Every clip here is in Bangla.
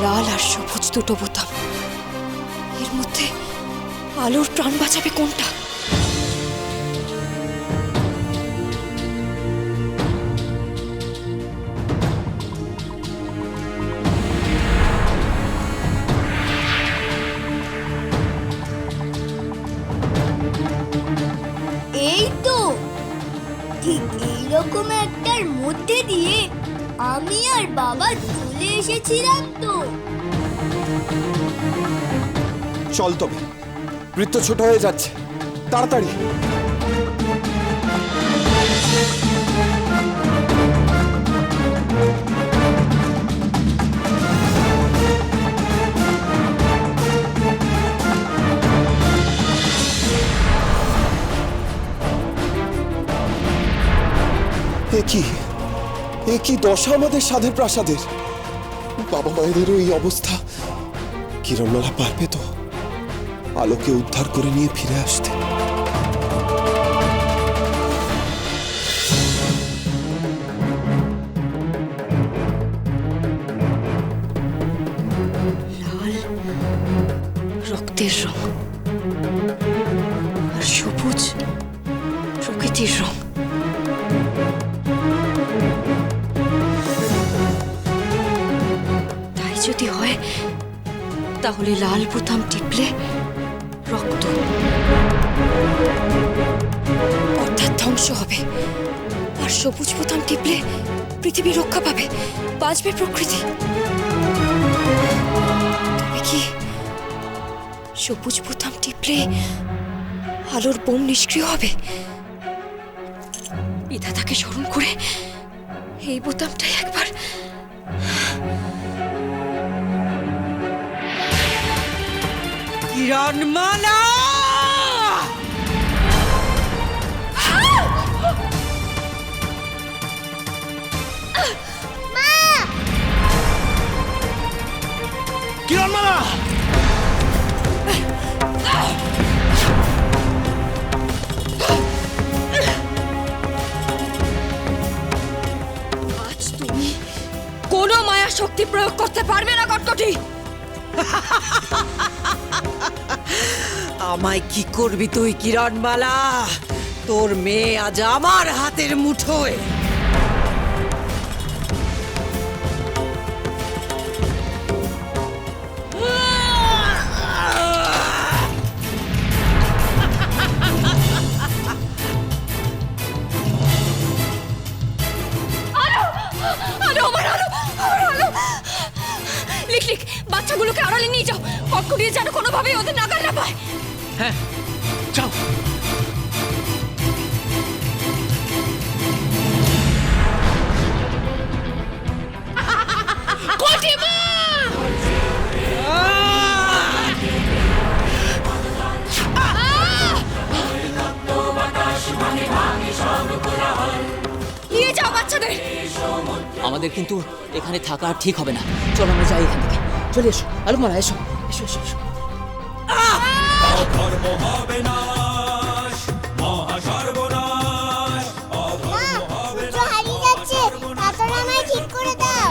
লাল আর সবুজ দুটো বোতাম, এর মধ্যে আলোর প্রাণ বাঁচাবে কোনটা? এই তো ঠিক এইরকম একটার মধ্যে দিয়ে আমি আর বাবা চলে এসেছিলাম তো। চল তবে, বৃত্ত ছোট হয়ে যাচ্ছে, তাড়াতাড়ি। এ কি দশা আমাদের সাধের প্রাসাদের! বাবা মায়েদেরও এই অবস্থা। কিরণমালা পারবে তো আলোকে উদ্ধার করে নিয়ে ফিরে আসতে? লাল রক্তের রং আর সবুজ প্রকৃতির রং। তাই যদি হয় তাহলে লাল বোতাম টিপলে রক্ত, অর্থাৎ ধ্বংস হবে, আর সবুজ বোতাম টিপলে পৃথিবী রক্ষা পাবে, বাঁচবে প্রকৃতি। তবে কি সবুজ বোতাম টিপলে আলোর বোম নিষ্ক্রিয় হবে? বিধাতাকে স্মরণ করে এই বোতামটাই একবার। কিরণমালা! কিরণমালা! আজ তুমি কোনো মায়া শক্তি প্রয়োগ করতে পারবে না কটকটি। আমায় কি করবি তুই কিরণমালা? তোর মেয়ে আজ আমার হাতের মুঠোয়। লিখ লিখ, বাচ্চাগুলোকে আড়ালে নিয়ে যাও, কটকটিয়ে যেন কোনোভাবেই ওদের নাগাল না পায়। হ্যাঁ, যাও। নিয়ে যাও বাচ্চাদের। আমাদের কিন্তু এখানে থাকা ঠিক হবে না, চলো আমরা যাই এখান থেকে। চলে এসো আলোকমালা, এসো এসো এসো এসো। হারিয়ে যাচ্ছে, তাড়াতাড়ি আমায় ঠিক করে দাও।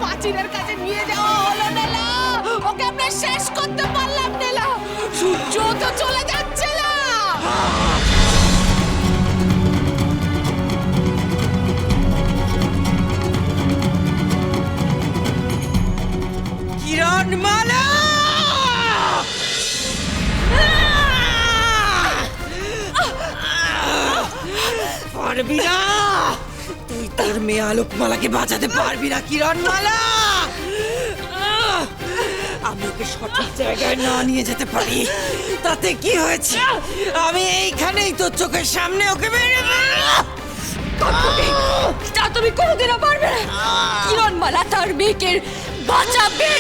প্রাচীরের কাছে নিয়ে যাওয়া হলো না, ওকে আমরা শেষ করতে পারলাম না। সূর্য তো চলে যাচ্ছে না। কিরণমালা! পারবি না তুই, তোর মেয়ে আলোকমালাকে বাঁচাতে পারবি না কিরণমালা। আমি ওকে সঠিক জায়গায় না নিয়ে যেতে পারি তাতে কি হয়েছে? আমি এইখানেই তোর চোখের সামনে ওকে মেরে তা তুমি কোনোদিনও পারবে না। কিরণমালা তার মেয়েকে বাঁচাবে।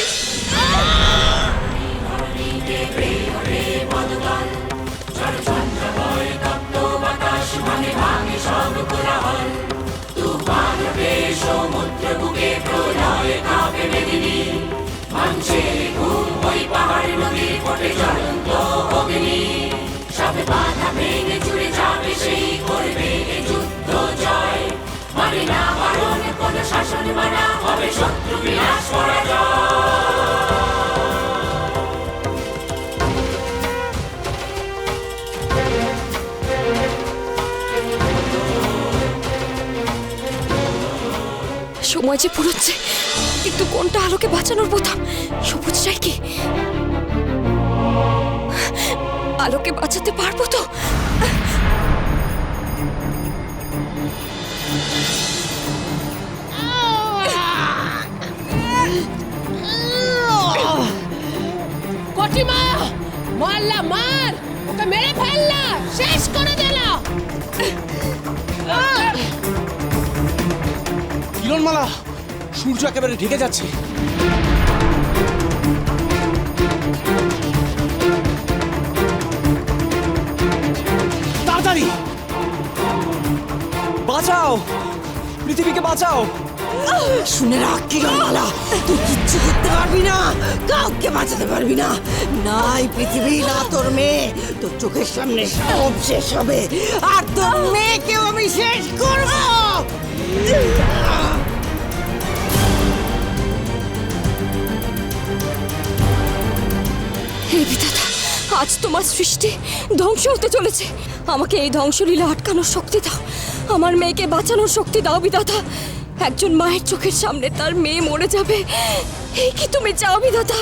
সময় যে পুরোচ্ছে, কিন্তু কোনটা আলোকে বাঁচানোর বোতাম? সবুজটাই কি? আলোকে বাঁচাতে পারবো তো? কটিমা, মারলা মার, ওকে মেরে ফেললা, শেষ করে দিলা। কিরণমালা, সূর্য একেবারে ঢেকে যাচ্ছে। তাড়াতাড়ি বাঁচাও, পৃথিবীকে বাঁচাও। শুনে রাখ কিরণমালা, তুই কিচ্ছু করতে পারবি না, কাউকে বাঁচাতে পারবি না। না এই পৃথিবী, না তোর মেয়ে, তোর চোখের সামনে সব শেষ হবে, আর তোর মেয়েকেও আমি শেষ করবো। হে বিধাতা, আজ তোমার সৃষ্টি ধ্বংস হতে চলেছে। আমাকে এই ধ্বংসলীলা আটকানোর শক্তি দাও, আমার মেয়েকে বাঁচানোর শক্তি দাও বিধাতা। একজন মায়ের চোখের সামনে তার মেয়ে মরে যাবে, এই কি তুমি চাও বিধাতা?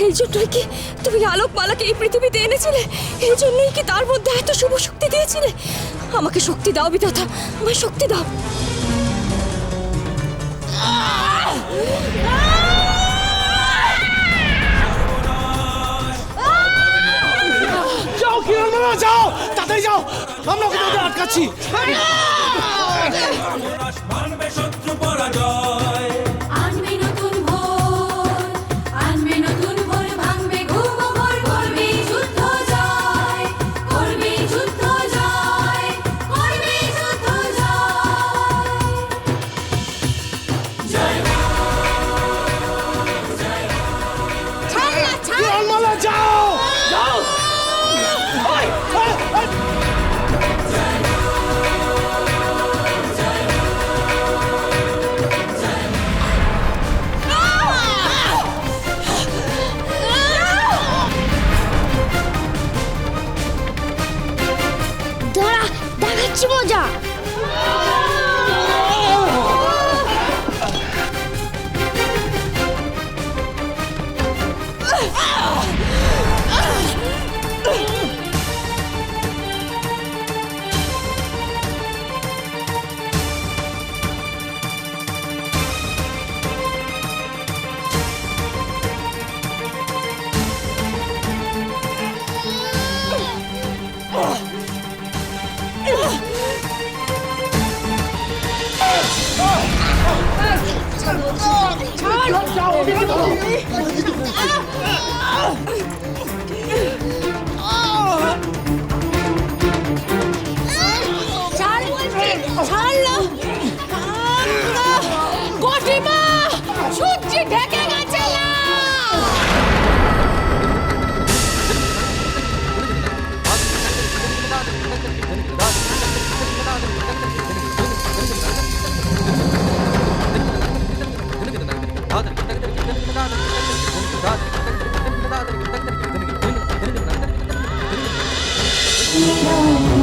এই জন্যই কি তুমি আলোকমালাকে এই পৃথিবীতে এনেছিলে? এই জন্যই কি তার মধ্যে এত শুভ শক্তি দিয়েছিলে? আমাকে শক্তি দাও বিধাতা, আমায় শক্তি দাও। যাও কিরণমালা, যাও তাড়াতাড়ি যাও, আমরা ওকে তোদের আটকাচ্ছি। আনবে নতুন ভোর, আনবে নতুন ভোর, ভাঙবে ঘুম ভোর, করবে যুদ্ধ জয়, করবে যুদ্ধ জয়, করবে যুদ্ধ জয়। কিরণমালা, যাও যাও। ওই, ওই, ওই। দাঁড়া, দেখাচ্ছি মজা। কটিমা, সূর্য ঢেকে গেছে। জয়।